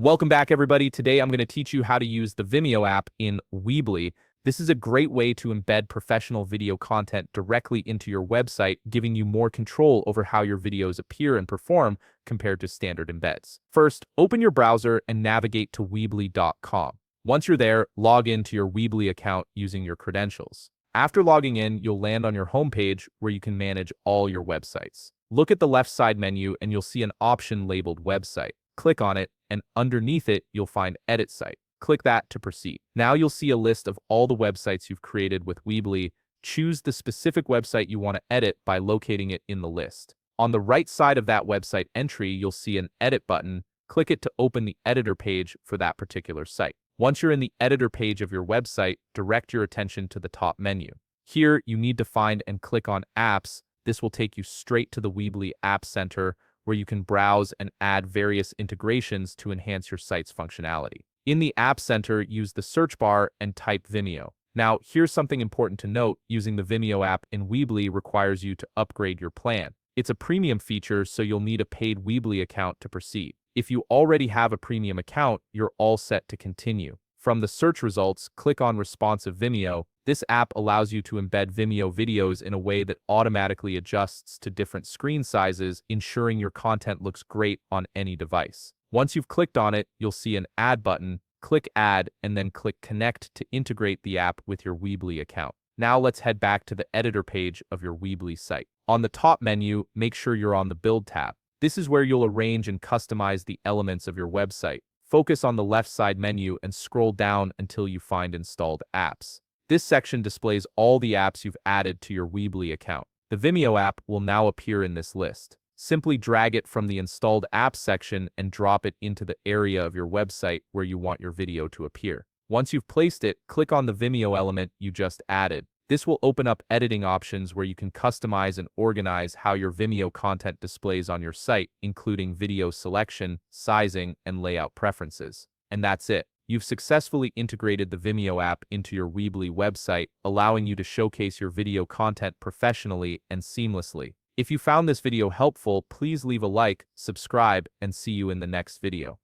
Welcome back, everybody. Today I'm going to teach you how to use the Vimeo app in Weebly. This is a great way to embed professional video content directly into your website, giving you more control over how your videos appear and perform compared to standard embeds. First, open your browser and navigate to Weebly.com. Once you're there, log into your Weebly account using your credentials. After logging in, you'll land on your homepage where you can manage all your websites. Look at the left side menu and you'll see an option labeled Website. Click on it, and underneath it, you'll find Edit Site. Click that to proceed. Now you'll see a list of all the websites you've created with Weebly. Choose the specific website you want to edit by locating it in the list. On the right side of that website entry, you'll see an Edit button. Click it to open the editor page for that particular site. Once you're in the editor page of your website, direct your attention to the top menu. Here, you need to find and click on Apps. This will take you straight to the Weebly App Center, where you can browse and add various integrations to enhance your site's functionality. In the App Center, use the search bar and type Vimeo. Now, here's something important to note. Using the Vimeo app in Weebly requires you to upgrade your plan. It's a premium feature, so you'll need a paid Weebly account to proceed. If you already have a premium account, you're all set to continue. From the search results, click on Responsive Vimeo. This app allows you to embed Vimeo videos in a way that automatically adjusts to different screen sizes, ensuring your content looks great on any device. Once you've clicked on it, you'll see an Add button. Click Add and then click Connect to integrate the app with your Weebly account. Now let's head back to the editor page of your Weebly site. On the top menu, make sure you're on the Build tab. This is where you'll arrange and customize the elements of your website. Focus on the left side menu and scroll down until you find Installed Apps. This section displays all the apps you've added to your Weebly account. The Vimeo app will now appear in this list. Simply drag it from the Installed Apps section and drop it into the area of your website where you want your video to appear. Once you've placed it, click on the Vimeo element you just added. This will open up editing options where you can customize and organize how your Vimeo content displays on your site, including video selection, sizing, and layout preferences. And that's it. You've successfully integrated the Vimeo app into your Weebly website, allowing you to showcase your video content professionally and seamlessly. If you found this video helpful, please leave a like, subscribe, and see you in the next video.